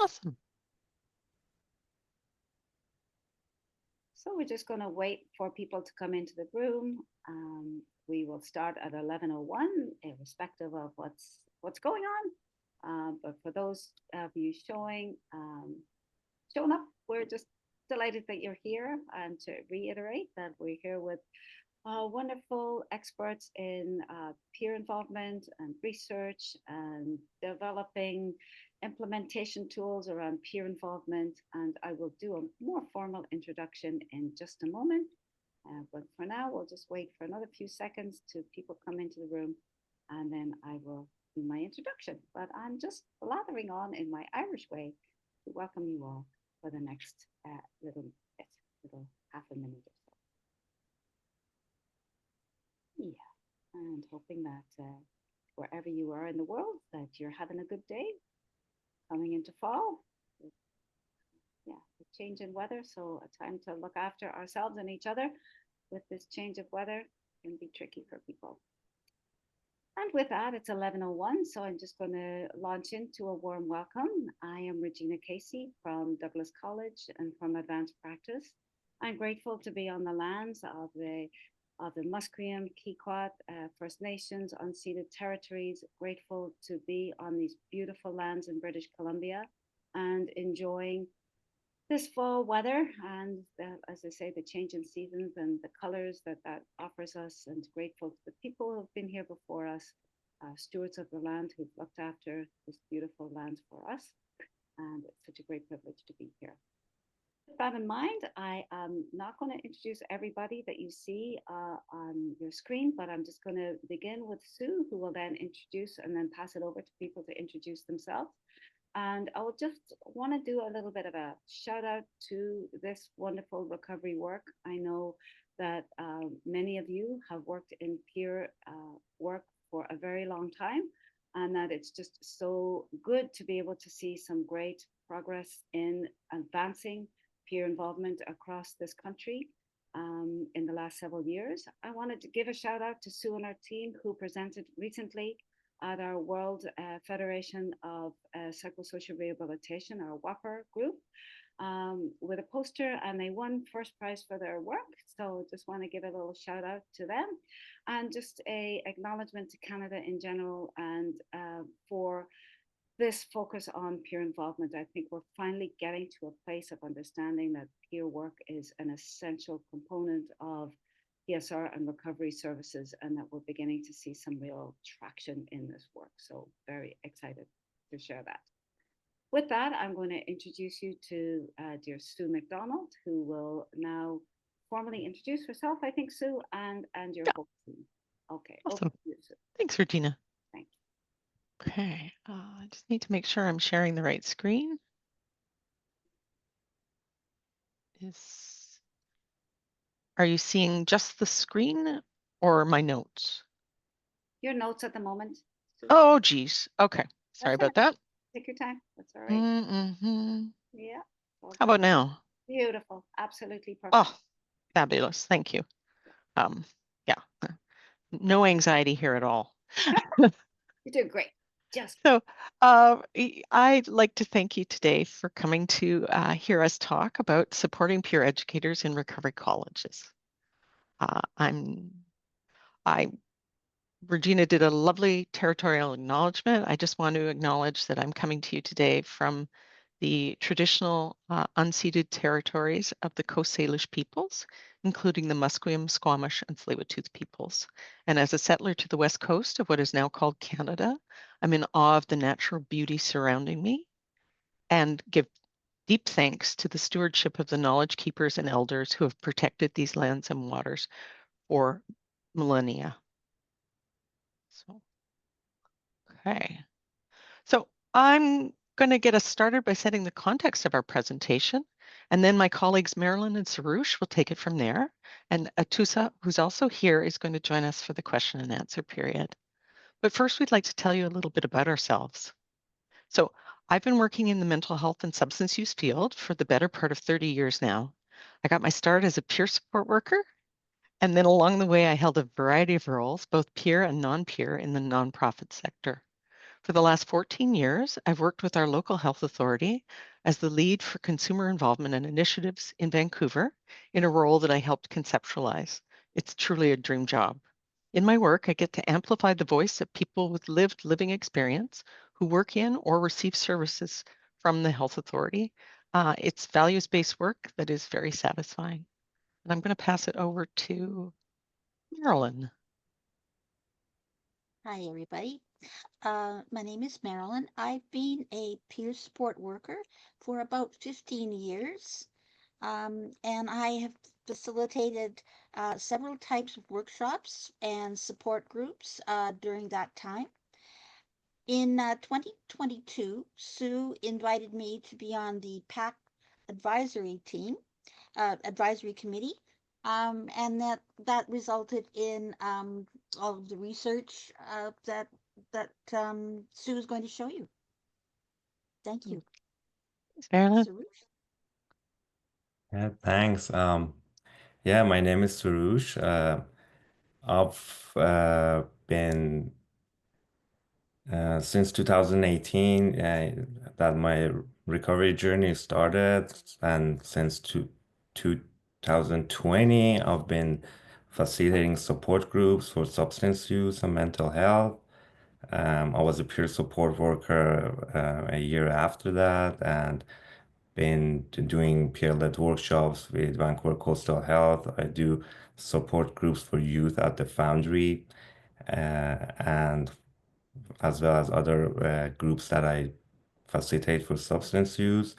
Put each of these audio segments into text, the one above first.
Awesome. So we're just going to wait for people to come into the room. We will start at 11:01, irrespective of what's going on. But for those of you showing up, we're just delighted that you're here, and to reiterate that we're here with wonderful experts in peer involvement and research and developing implementation tools around peer involvement. And I will do a more formal introduction in just a moment. But for now, we'll just wait for another few seconds to people come into the room, and then I will do my introduction. But I'm just blathering on in my Irish way to welcome you all for the next little half a minute or so. Yeah, and hoping that wherever you are in the world, that you're having a good day coming into fall. Yeah, a change in weather, so a time to look after ourselves and each other with this change of weather can be tricky for people. And with that, it's 11:01, so I'm just going to launch into a warm welcome. I am Regina Casey from Douglas College and from Advanced Practice. I'm grateful to be on the lands of the Musqueam, Pequot, First Nations, unceded territories, grateful to be on these beautiful lands in British Columbia and enjoying this fall weather and as I say, the change in seasons and the colors that offers us, and grateful to the people who have been here before us, stewards of the land who've looked after this beautiful land for us. And it's such a great privilege to be here. With that in mind, I am not going to introduce everybody that you see on your screen, but I'm just going to begin with Sue, who will then introduce and then pass it over to people to introduce themselves. And I will just want to do a little bit of a shout out to this wonderful recovery work. I know that many of you have worked in peer work for a very long time, and that it's just so good to be able to see some great progress in advancing peer involvement across this country in the last several years. I wanted to give a shout out to Sue and our team who presented recently at our World Federation of Psychosocial Rehabilitation, our WAPR group, with a poster, and they won first prize for their work. So just want to give a little shout out to them, and just a acknowledgement to Canada in general, and for this focus on peer involvement. I think we're finally getting to a place of understanding that peer work is an essential component of PSR and recovery services, and that we're beginning to see some real traction in this work. So very excited to share that. With that, I'm going to introduce you to dear Sue McDonald, who will now formally introduce herself, I think, Sue, and your whole team. Okay, Awesome. over to you, Sue. Thanks, Regina. Thank you. Okay, I just need to make sure I'm sharing the right screen. Are you seeing just the screen or my notes? your notes at the moment, Sue. Oh, geez. Okay. Sorry about that. Take your time. That's all right. Mm-hmm. Yeah. How about now? Beautiful. Absolutely perfect. Oh, fabulous. Thank you. Yeah, no anxiety here at all. You did great. Just so I'd like to thank you today for coming to hear us talk about supporting peer educators in recovery colleges. Regina did a lovely territorial acknowledgement. I just want to acknowledge that I'm coming to you today from the traditional unceded territories of the Coast Salish peoples, including the Musqueam, Squamish, and Tsleil-Waututh peoples. And as a settler to the west coast of what is now called Canada, I'm in awe of the natural beauty surrounding me and give deep thanks to the stewardship of the knowledge keepers and elders who have protected these lands and waters for millennia. Okay. So I'm going to get us started by setting the context of our presentation, and then my colleagues Marilyn and Sarush will take it from there. And Atusa, who's also here, is going to join us for the question and answer period. But first, we'd like to tell you a little bit about ourselves. So I've been working in the mental health and substance use field for the better part of 30 years now. I got my start as a peer support worker, and then along the way, I held a variety of roles, both peer and non-peer, in the nonprofit sector. For the last 14 years, I've worked with our local health authority as the lead for consumer involvement and initiatives in Vancouver in a role that I helped conceptualize. It's truly a dream job. In my work, I get to amplify the voice of people with lived living experience who work in or receive services from the health authority. It's values-based work that is very satisfying. And I'm going to pass it over to Marilyn. Hi, everybody. My name is Marilyn. I've been a peer support worker for about 15 years, and I have facilitated several types of workshops and support groups during that time. In 2022, Sue invited me to be on the PAC advisory team, advisory committee, and that resulted in all of the research that Sue is going to show you. Thank you. Thanks, Marilyn. Sarush? Yeah, thanks. Yeah, my name is Surush. I've been since 2018 that my recovery journey started, and since 2020, I've been facilitating support groups for substance use and mental health. I was a peer support worker a year after that, and been doing peer-led workshops with Vancouver Coastal Health. I do support groups for youth at the Foundry, and as well as other groups that I facilitate for substance use.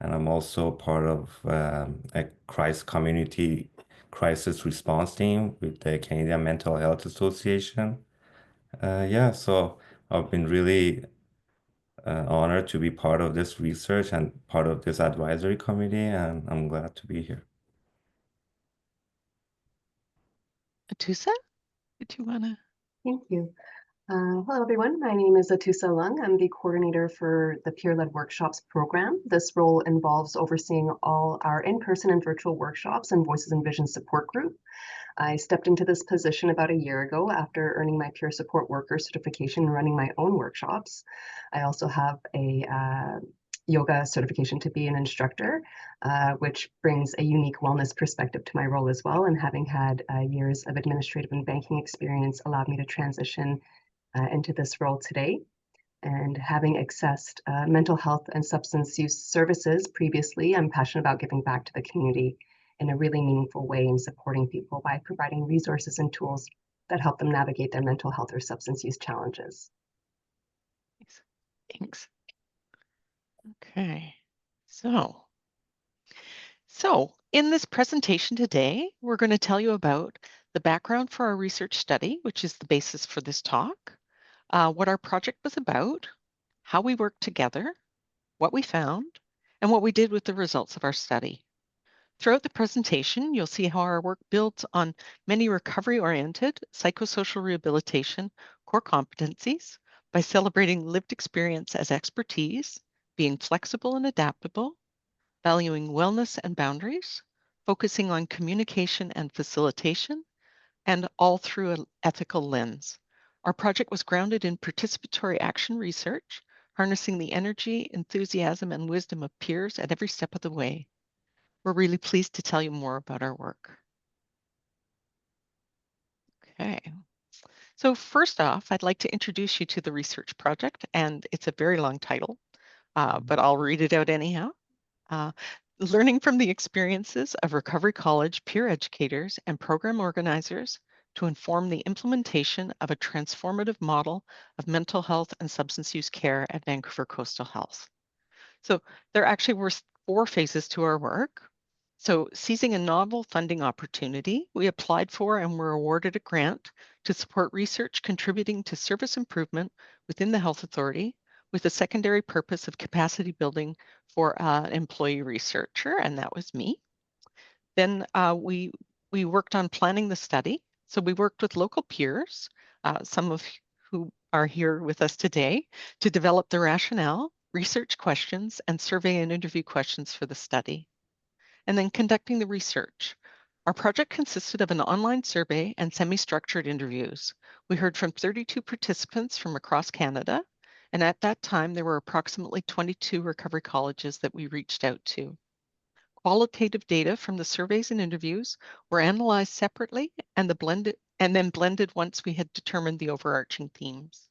And I'm also part of a community crisis response team with the Canadian Mental Health Association. Yeah, so I've been really honored to be part of this research and part of this advisory committee, and I'm glad to be here. Atusa, did you want to? Thank you. Hello, everyone. My name is Atusa Lung. I'm the coordinator for the Peer-Led Workshops program. This role involves overseeing all our in-person and virtual workshops and Voices and Vision support group. I stepped into this position about a year ago after earning my peer support worker certification and running my own workshops. I also have a yoga certification to be an instructor, which brings a unique wellness perspective to my role as well. And having had years of administrative and banking experience allowed me to transition into this role today. And having accessed mental health and substance use services previously, I'm passionate about giving back to the community in a really meaningful way and supporting people by providing resources and tools that help them navigate their mental health or substance use challenges. Thanks. Okay, so in this presentation today, we're going to tell you about the background for our research study, which is the basis for this talk, what our project was about, how we worked together, what we found, and what we did with the results of our study. Throughout the presentation, you'll see how our work builds on many recovery-oriented psychosocial rehabilitation core competencies by celebrating lived experience as expertise, being flexible and adaptable, valuing wellness and boundaries, focusing on communication and facilitation, and all through an ethical lens. Our project was grounded in participatory action research, harnessing the energy, enthusiasm, and wisdom of peers at every step of the way. We're really pleased to tell you more about our work. Okay. So first off, I'd like to introduce you to the research project, and it's a very long title, but I'll read it out anyhow. Learning from the experiences of Recovery College peer educators and program organizers to inform the implementation of a transformative model of mental health and substance use care at Vancouver Coastal Health. So there actually were 4 phases to our work. So seizing a novel funding opportunity, we applied for and were awarded a grant to support research contributing to service improvement within the health authority with the secondary purpose of capacity building for an employee researcher, and that was me. Then we worked on planning the study. So we worked with local peers, some of who are here with us today, to develop the rationale, research questions, and survey and interview questions for the study. And then conducting the research. Our project consisted of an online survey and semi-structured interviews. We heard from 32 participants from across Canada, And at that time, there were approximately 22 recovery colleges that we reached out to. Qualitative data from the surveys and interviews were analyzed separately and then blended once we had determined the overarching themes.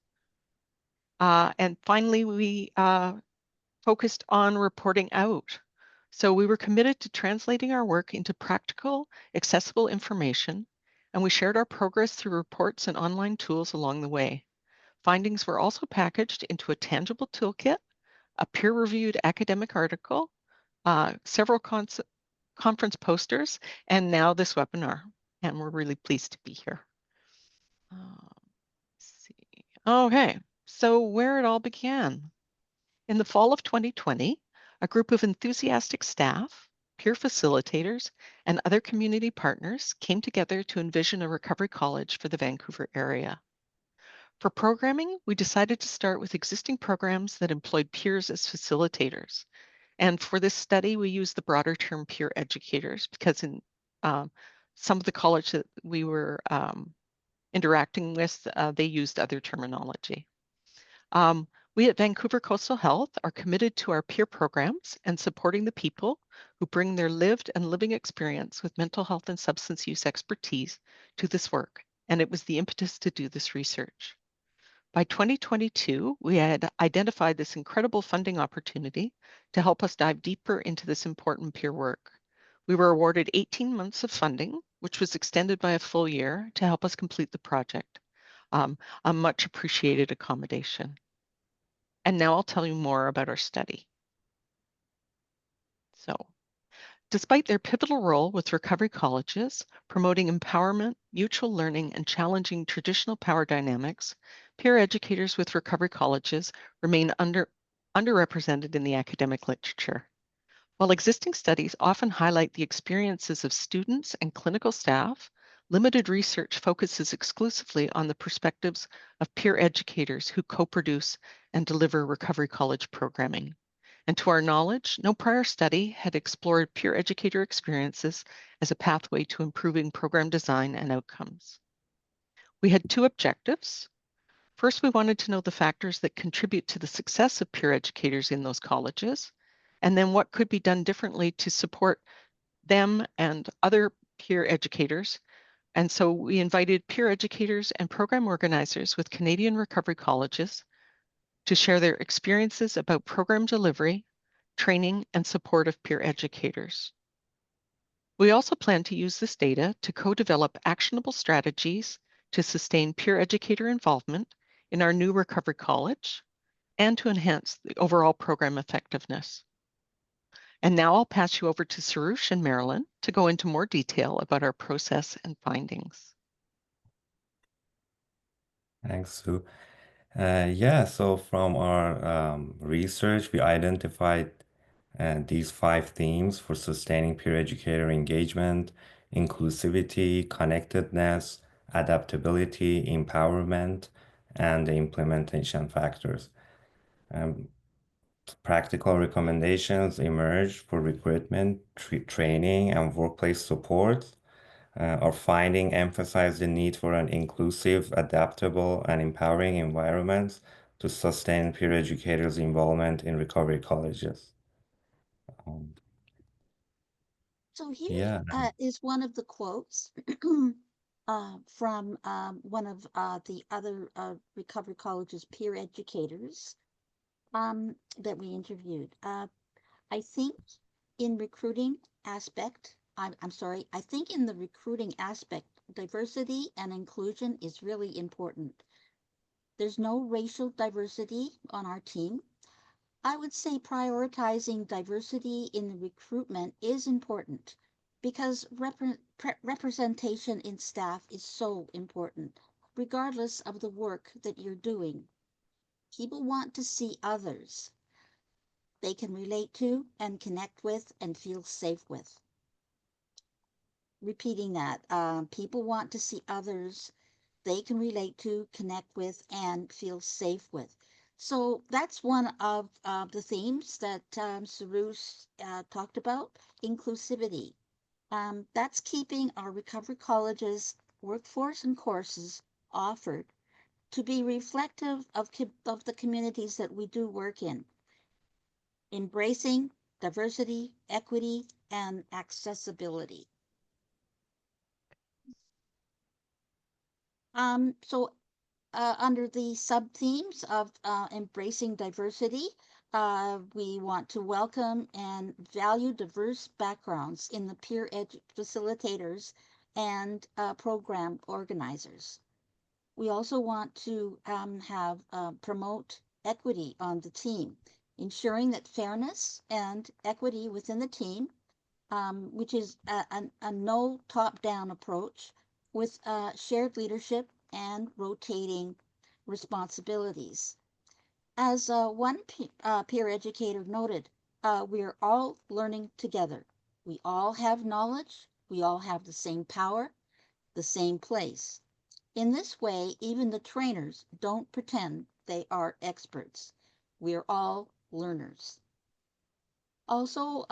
And finally, we focused on reporting out. So we were committed to translating our work into practical, accessible information, and we shared our progress through reports and online tools along the way. Findings were also packaged into a tangible toolkit, a peer-reviewed academic article, several conference posters, and now this webinar. And we're really pleased to be here. Let's see. Okay, so where it all began. In the fall of 2020, a group of enthusiastic staff, peer facilitators, and other community partners came together to envision a recovery college for the Vancouver area. For programming, we decided to start with existing programs that employed peers as facilitators. And for this study, we used the broader term peer educators because in some of the college that we were interacting with, they used other terminology. We at Vancouver Coastal Health are committed to our peer programs and supporting the people who bring their lived and living experience with mental health and substance use expertise to this work, and it was the impetus to do this research. By 2022, we had identified this incredible funding opportunity to help us dive deeper into this important peer work. We were awarded 18 months of funding, which was extended by a full year to help us complete the project. A much appreciated accommodation. And now I'll tell you more about our study. So, despite their pivotal role with recovery colleges, promoting empowerment, mutual learning, and challenging traditional power dynamics, peer educators with recovery colleges remain underrepresented in the academic literature. While existing studies often highlight the experiences of students and clinical staff, limited research focuses exclusively on the perspectives of peer educators who co-produce and deliver recovery college programming. And to our knowledge, no prior study had explored peer educator experiences as a pathway to improving program design and outcomes. We had two objectives. First, we wanted to know the factors that contribute to the success of peer educators in those colleges, and then what could be done differently to support them and other peer educators. And so we invited peer educators and program organizers with Canadian recovery colleges to share their experiences about program delivery, training, and support of peer educators. We also plan to use this data to co-develop actionable strategies to sustain peer educator involvement in our new recovery college and to enhance the overall program effectiveness. And now I'll pass you over to Sarush and Marilyn to go into more detail about our process and findings. Thanks, Sue. Yeah, so from our research, we identified these 5 themes for sustaining peer educator engagement: inclusivity, connectedness, adaptability, empowerment, and the implementation factors. Practical recommendations emerged for recruitment, training, and workplace support. Our finding emphasized the need for an inclusive, adaptable, and empowering environment to sustain peer educators' involvement in recovery colleges. So here Yeah, is one of the quotes from one of the other recovery college's peer educators that we interviewed. I think in recruiting aspect, I'm sorry, I think in the recruiting aspect, diversity and inclusion is really important. There's no racial diversity on our team. I would say prioritizing diversity in the recruitment is important because representation in staff is so important, regardless of the work that you're doing. People want to see others they can relate to and connect with and feel safe with. Repeating that, people want to see others they can relate to, connect with, and feel safe with. So that's one of the themes that Sarush talked about, inclusivity. That's keeping our recovery colleges workforce and courses offered to be reflective of the communities that we do work in, embracing diversity, equity, and accessibility. So under the sub-themes of embracing diversity, we want to welcome and value diverse backgrounds in the peer facilitators and program organizers. We also want to promote equity on the team, ensuring that fairness and equity within the team, which is a no top-down approach with shared leadership and rotating responsibilities. As one peer educator noted, we're all learning together. We all have knowledge. We all have the same power, the same place. In this way, even the trainers don't pretend they are experts. We're all learners. Also,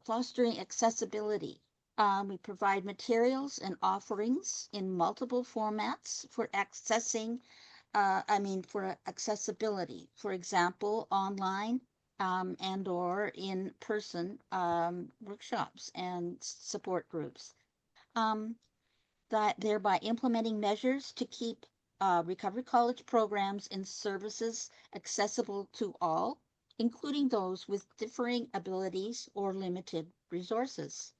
fostering accessibility. We provide materials and offerings in multiple formats for for accessibility. For example, online and or in-person workshops and support groups. That thereby implementing measures to keep recovery college programs and services accessible to all, including those with differing abilities or limited resources.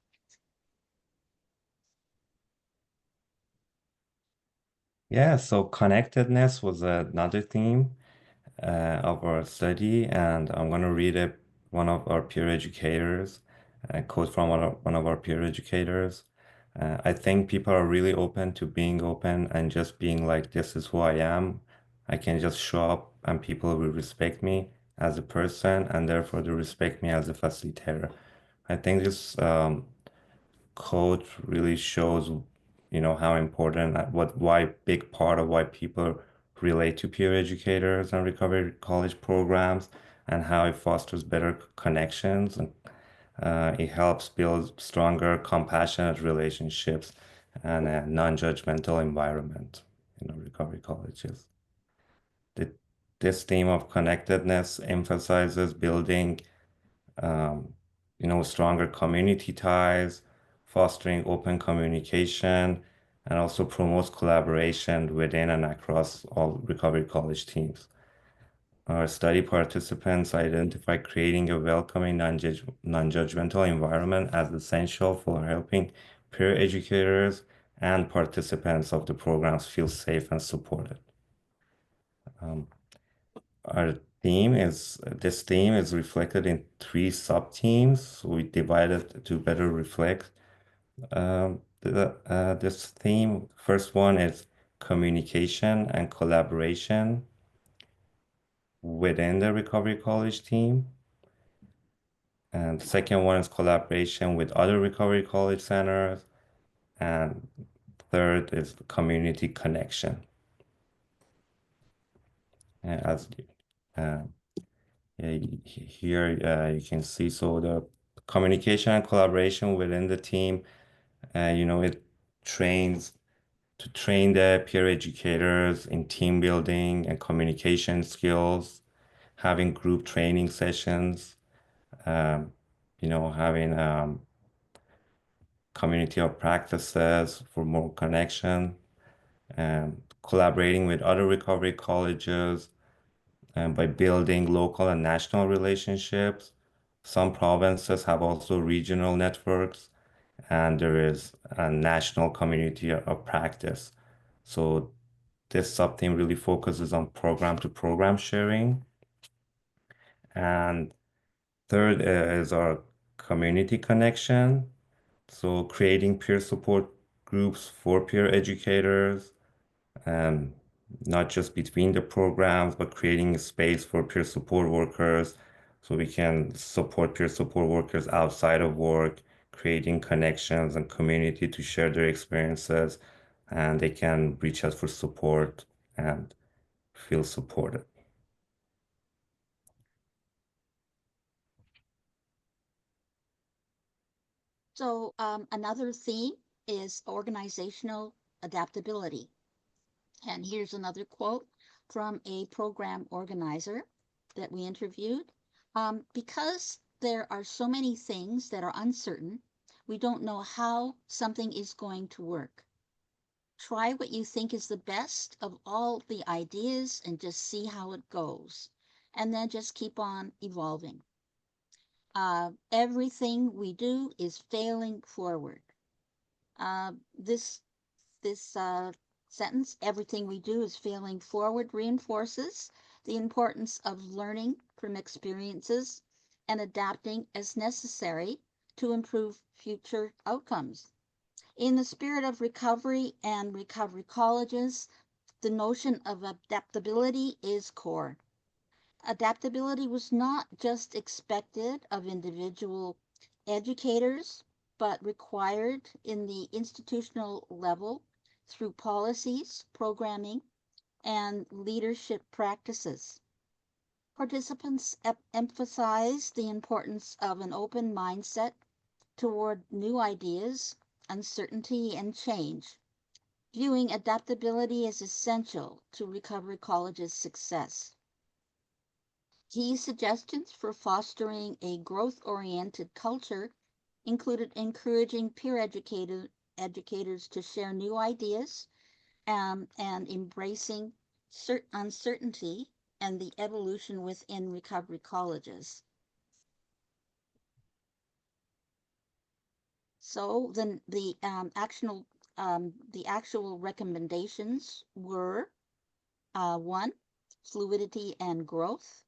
Yeah, so connectedness was another theme of our study, and I'm going to read one of our peer educators, a quote from one of our peer educators. I think people are really open to being open and just being like, this is who I am. I can just show up and people will respect me as a person, and therefore they respect me as a facilitator. I think this quote really shows, how important, why big part of why people relate to peer educators and recovery college programs, and how it fosters better connections, and it helps build stronger, compassionate relationships and a non-judgmental environment in the recovery colleges. The, this theme of connectedness emphasizes building um, stronger community ties, fostering open communication, and also promotes collaboration within and across all recovery college teams. Our study participants identify creating a welcoming, non-judgmental environment as essential for helping peer educators and participants of the programs feel safe and supported. Um, our this theme is reflected in three sub-themes. We divided to better reflect this theme. First one is communication and collaboration within the recovery college team. And the second one is collaboration with other recovery college centers. And third is community connection. As uh, here you can see, so the communication and collaboration within the team, it trains to train the peer educators in team building and communication skills, having group training sessions, um, having community of practices for more connection, and collaborating with other recovery colleges, and by building local and national relationships. Some provinces have also regional networks, and there is a national community of practice. So this sub-theme really focuses on program to program sharing. And third is our community connection. So creating peer support groups for peer educators, and not just between the programs, but creating a space for peer support workers so we can support peer support workers outside of work, creating connections and community to share their experiences, and they can reach us for support and feel supported. So another theme is organizational adaptability. And here's another quote from a program organizer that we interviewed. Because there are so many things that are uncertain, we don't know how something is going to work. Try what you think is the best of all the ideas and just see how it goes. And then just keep on evolving. Everything we do is failing forward. This sentence, everything we do is failing forward, reinforces the importance of learning from experiences and adapting as necessary to improve future outcomes. In the spirit of recovery and recovery colleges, the notion of adaptability is core. Adaptability was not just expected of individual educators, but required in the institutional level through policies, programming, and leadership practices. Participants emphasized the importance of an open mindset toward new ideas, uncertainty, and change, viewing adaptability as essential to Recovery College's success. Key suggestions for fostering a growth-oriented culture included encouraging peer educators to share new ideas and embracing uncertainty and the evolution within recovery colleges. So the actual recommendations were 1, fluidity and growth.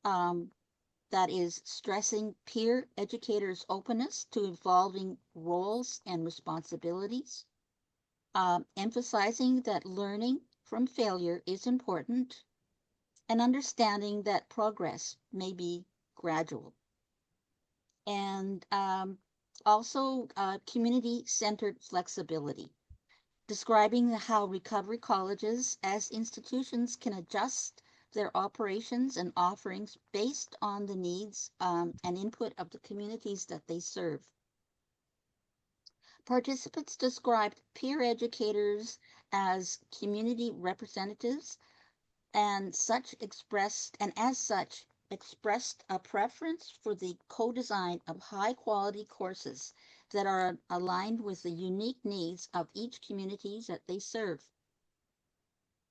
That is stressing peer educators' openness to evolving roles and responsibilities, emphasizing that learning from failure is important, and understanding that progress may be gradual. And also community-centered flexibility, describing how recovery colleges as institutions can adjust their operations and offerings based on the needs and input of the communities that they serve. Participants described peer educators as community representatives and as such expressed a preference for the co-design of high-quality courses that are aligned with the unique needs of each community that they serve.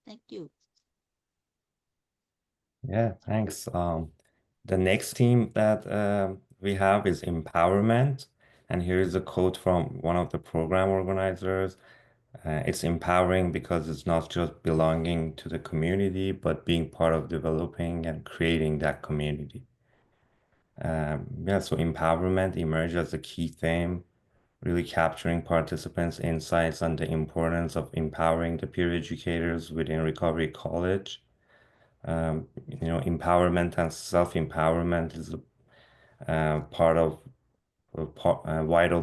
Thank you. Yeah, thanks. The next theme that we have is empowerment. And here's a quote from one of the program organizers. It's empowering because it's not just belonging to the community, but being part of developing and creating that community. So empowerment emerged as a key theme, really capturing participants' insights on the importance of empowering the peer educators within Recovery College. Empowerment and self-empowerment is a vital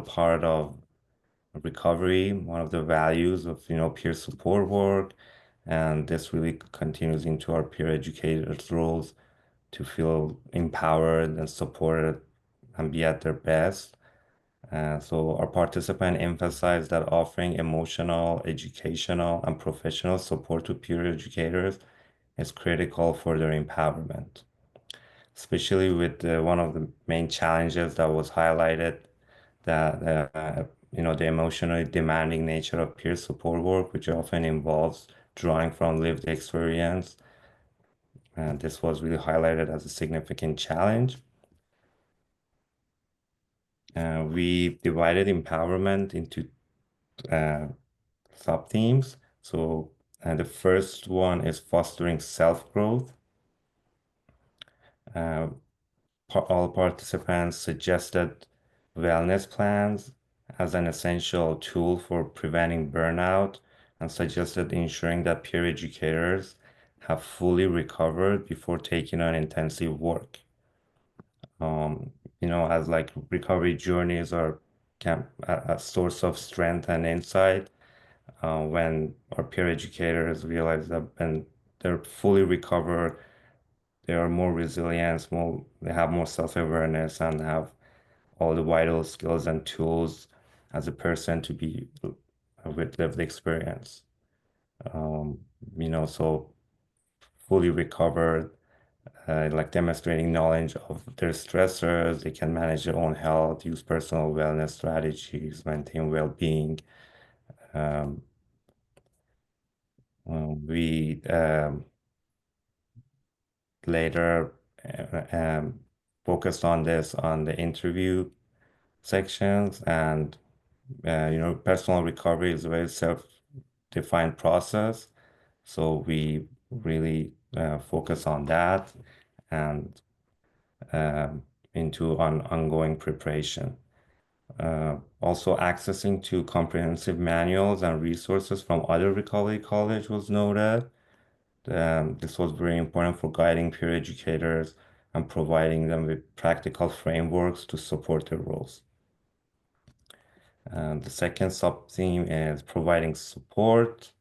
part of recovery, one of the values of peer support work, and this really continues into our peer educators' roles to feel empowered and supported and be at their best. So our participant emphasized that offering emotional, educational, and professional support to peer educators is critical for their empowerment, especially with one of the main challenges that was highlighted, that the emotionally demanding nature of peer support work, which often involves drawing from lived experience. And this was really highlighted as a significant challenge. We divided empowerment into sub-themes. So the first one is fostering self-growth. All participants suggested wellness plans as an essential tool for preventing burnout and suggested ensuring that peer educators have fully recovered before taking on intensive work. As like recovery journeys are a source of strength and insight, when our peer educators realize that when they're fully recovered, they are more resilient, they have more self-awareness and have all the vital skills and tools as a person to be with lived experience. So fully recovered, like demonstrating knowledge of their stressors. They can manage their own health, use personal wellness strategies, maintain well-being. Um, we later focused on this on the interview sections, and personal recovery is a very self-defined process. So we really focus on that and into ongoing preparation. Also, accessing to comprehensive manuals and resources from other recovery college was noted. This was very important for guiding peer educators and providing them with practical frameworks to support their roles. The second sub-theme is providing support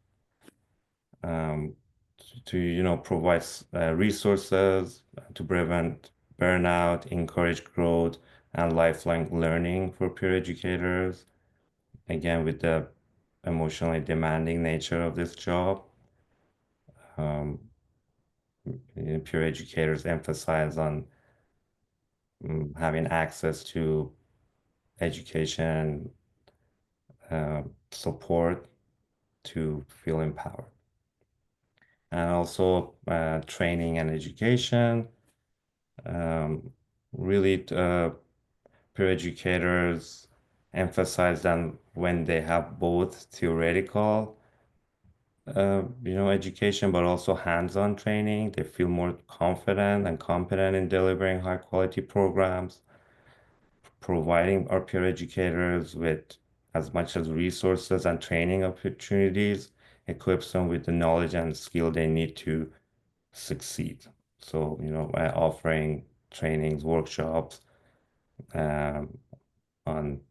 to provide resources to prevent burnout, encourage growth, and lifelong learning for peer educators. Again, with the emotionally demanding nature of this job, um, peer educators emphasize on having access to education support to feel empowered. And also training and education. Really, peer educators emphasize that when they have both theoretical education, but also hands-on training, they feel more confident and competent in delivering high-quality programs. Providing our peer educators with as much as resources and training opportunities equips them with the knowledge and skill they need to succeed. So, by offering trainings, workshops on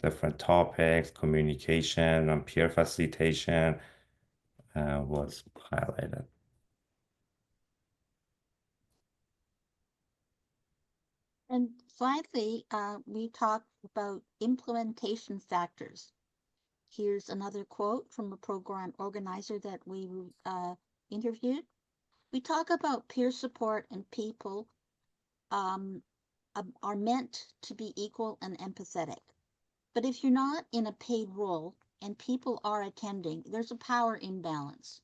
different topics, communication, and peer facilitation was highlighted. And finally, we talked about implementation factors. Here's another quote from a program organizer that we interviewed. We talk about peer support and people are meant to be equal and empathetic. But if you're not in a paid role and people are attending, there's a power imbalance.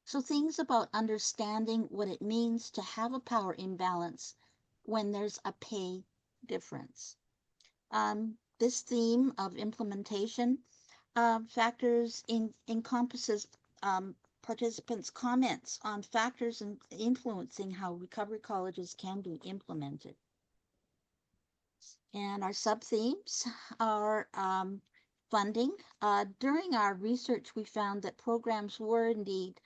So things about understanding what it means to have a power imbalance when there's a pay difference. This theme of implementation factors encompasses participants' comments on factors influencing how recovery colleges can be implemented. And our sub-themes are funding. During our research, we found that programs were indeed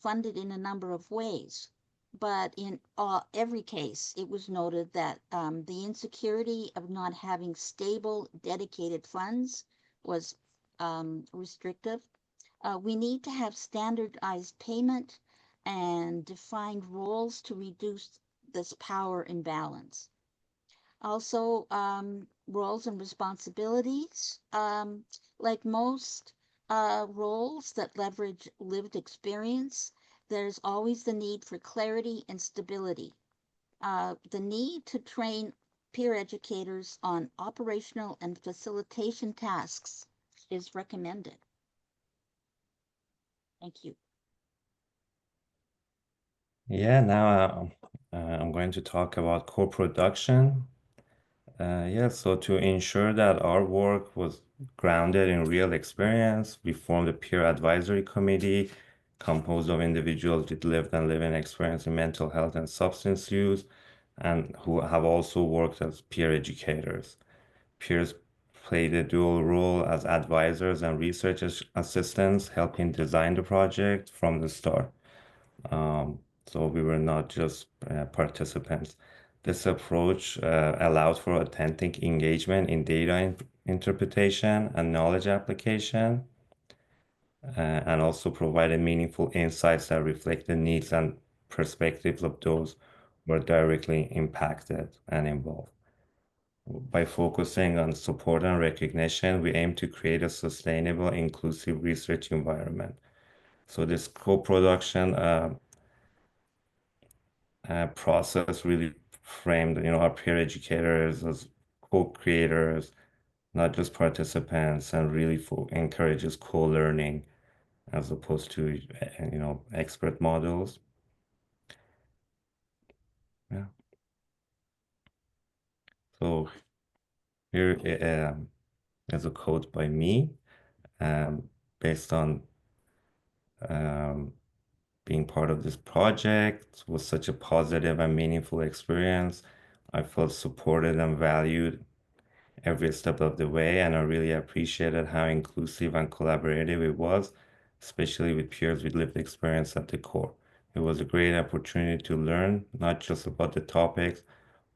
funded in a number of ways. But in every case, it was noted that the insecurity of not having stable, dedicated funds was restrictive. We need to have standardized payment and defined roles to reduce this power imbalance. Also, roles and responsibilities. Like most roles that leverage lived experience, there's always the need for clarity and stability. The need to train peer educators on operational and facilitation tasks is recommended. Thank you. Yeah, now I'm going to talk about co-production. So to ensure that our work was grounded in real experience, we formed a peer advisory committee composed of individuals with lived and living experience in mental health and substance use, and who have also worked as peer educators. Peers played a dual role as advisors and research assistants, helping design the project from the start. So we were not just participants. This approach allowed for authentic engagement in data interpretation and knowledge application, and also provided meaningful insights that reflect the needs and perspectives of those who are directly impacted and involved. By focusing on support and recognition, we aim to create a sustainable, inclusive research environment So this co-production process really framed, our peer educators as co-creators, not just participants, and really encourages co-learning as opposed to, expert models. Yeah. So here is a quote by me, based on being part of this project was such a positive and meaningful experience. I felt supported and valued every step of the way, and I really appreciated how inclusive and collaborative it was, especially with peers with lived experience at the core. It was a great opportunity to learn not just about the topics,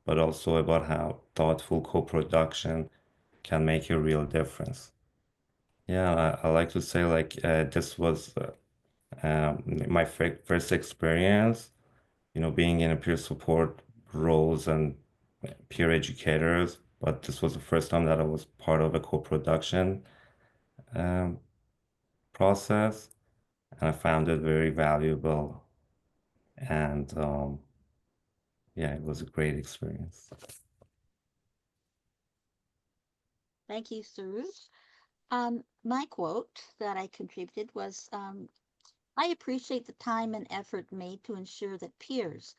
but also about how thoughtful co-production can make a real difference. Yeah, I like to say like this was my first experience, being in a peer support roles and peer educators, but this was the first time that I was part of a co-production um, process, and I found it very valuable, and yeah, it was a great experience. Thank you, Sarush. My quote that I contributed was, I appreciate the time and effort made to ensure that peers,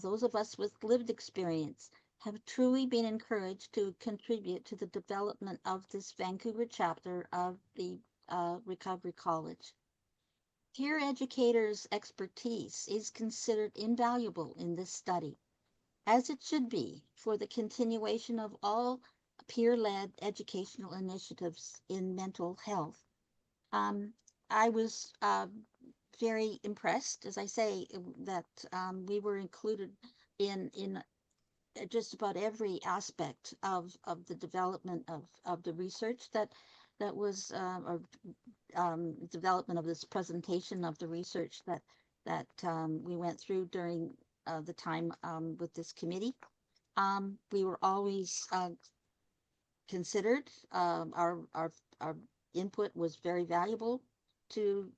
those of us with lived experience, have truly been encouraged to contribute to the development of this Vancouver chapter of the Recovery College. Peer educators' expertise is considered invaluable in this study, as it should be for the continuation of all peer-led educational initiatives in mental health. I was very impressed, as I say, that we were included in just about every aspect of the development of the research that was or development of this presentation of the research that we went through during the time with this committee. We were always considered. Our input was very valuable to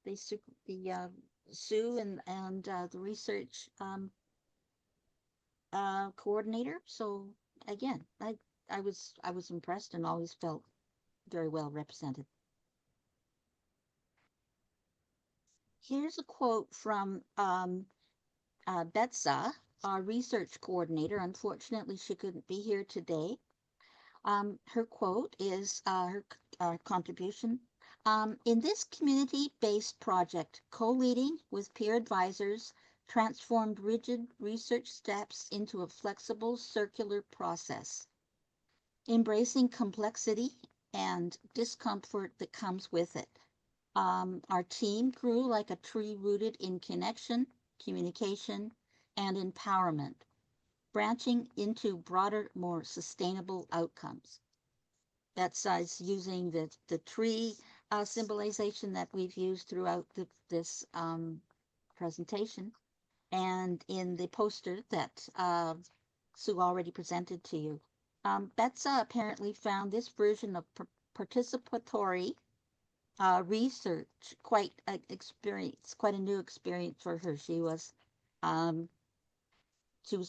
the Sue and the research coordinator. So again, I was impressed and always felt very well represented. Here's a quote from Betsa, our research coordinator. Unfortunately, she couldn't be here today. Her quote is her contribution. In this community-based project, co-leading with peer advisors transformed rigid research steps into a flexible circular process, embracing complexity and discomfort that comes with it. Our team grew like a tree rooted in connection, communication, and empowerment, branching into broader, more sustainable outcomes. That's using the tree symbolization that we've used throughout this presentation, and in the poster that Sue already presented to you. Betsa apparently found this version of participatory research quite a new experience for her. She was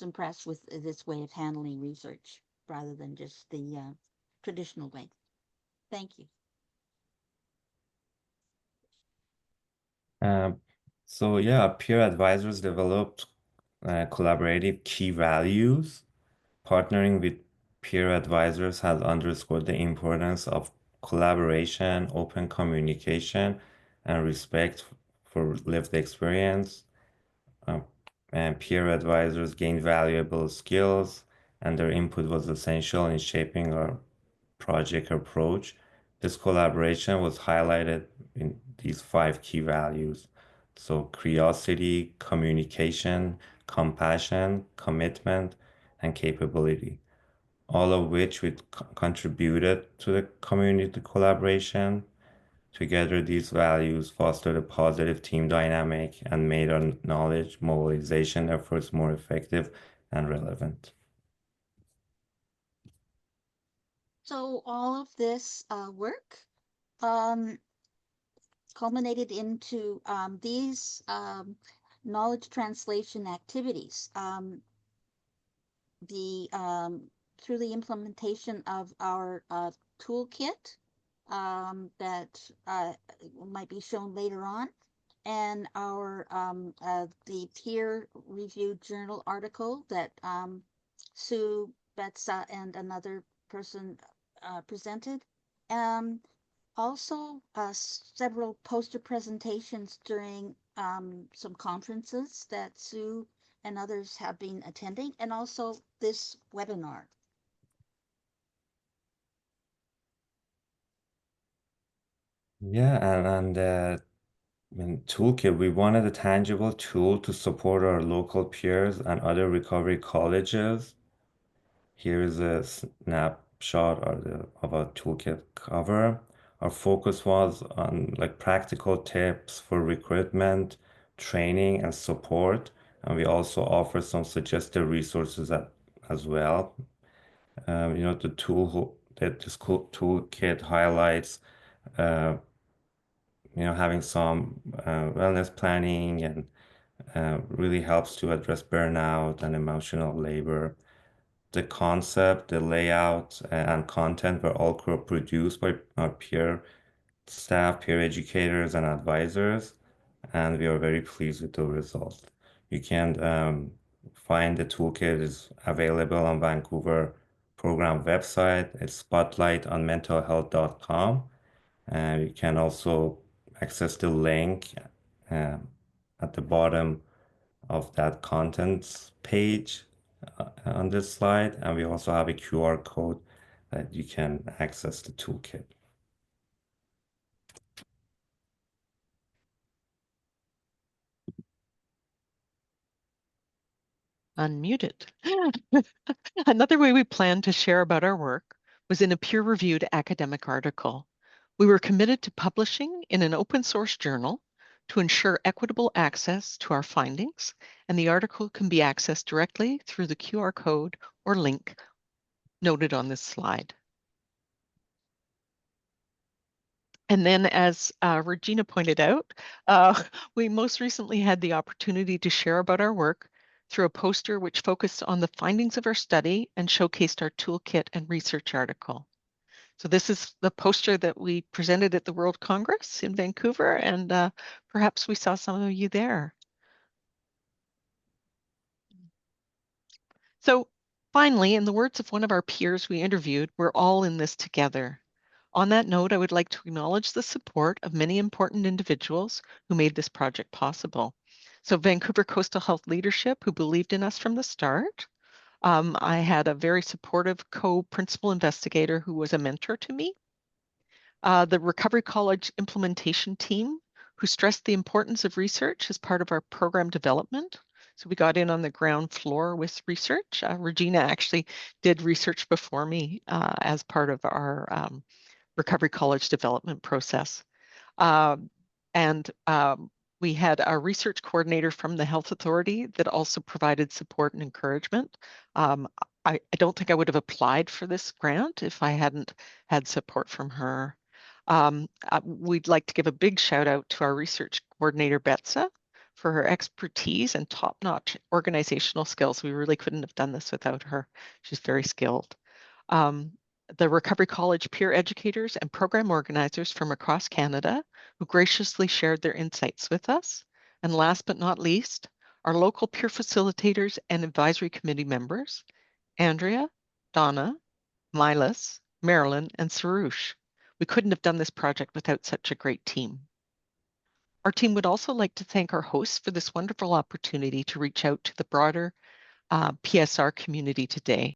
impressed with this way of handling research rather than just the traditional way. Thank you. So yeah, peer advisors developed collaborative key values. Partnering with peer advisors has underscored the importance of collaboration, open communication, and respect for lived experience. And peer advisors gained valuable skills, and their input was essential in shaping our project approach. This collaboration was highlighted in these 5 key values. So curiosity, communication, compassion, commitment, and capability, all of which we contributed to the community collaboration. Together, these values fostered a positive team dynamic and made our knowledge mobilization efforts more effective and relevant. So all of this work, culminated into these knowledge translation activities. Through the implementation of our toolkit that might be shown later on, and our the peer-reviewed journal article that Sue, Betsa, and another person presented. Also, several poster presentations during some conferences that Sue and others have been attending, and also this webinar. Yeah, and in Toolkit, we wanted a tangible tool to support our local peers and other recovery colleges. Here is a snapshot of a toolkit cover. Our focus was on like practical tips for recruitment, training, and support. And we also offer some suggested resources as well. The this toolkit highlights having some wellness planning and really helps to address burnout and emotional labor. The concept, the layout, and content were all produced by our peer staff, peer educators, and advisors, and we are very pleased with the result. You can find the toolkit is available on Vancouver program website. It's spotlightonmentalhealth.com. And you can also access the link at the bottom of that contents page on this slide. And we also have a QR code that you can access the toolkit. Unmuted. Another way we planned to share about our work was in a peer-reviewed academic article. We were committed to publishing in an open source journal to ensure equitable access to our findings, and the article can be accessed directly through the QR code or link noted on this slide. And then, as Regina pointed out, we most recently had the opportunity to share about our work through a poster which focused on the findings of our study and showcased our toolkit and research article. So this is the poster that we presented at the World Congress in Vancouver, and perhaps we saw some of you there. So finally, in the words of one of our peers we interviewed, we're all in this together. On that note, I would like to acknowledge the support of many important individuals who made this project possible. So Vancouver Coastal Health Leadership, who believed in us from the start. I had a very supportive co-principal investigator who was a mentor to me. The Recovery College implementation team, who stressed the importance of research as part of our program development. So we got in on the ground floor with research. Regina actually did research before me as part of our Recovery College development process. We had a research coordinator from the health authority that also provided support and encouragement. I don't think I would have applied for this grant if I hadn't had support from her. We'd like to give a big shout out to our research coordinator, Betsa, for her expertise and top-notch organizational skills. We really couldn't have done this without her. She's very skilled. The Recovery College peer educators and program organizers from across Canada who graciously shared their insights with us. And last but not least, our local peer facilitators and advisory committee members, Andrea, Donna, Milas, Marilyn, and Sarush. We couldn't have done this project without such a great team. Our team would also like to thank our hosts for this wonderful opportunity to reach out to the broader PSR community today.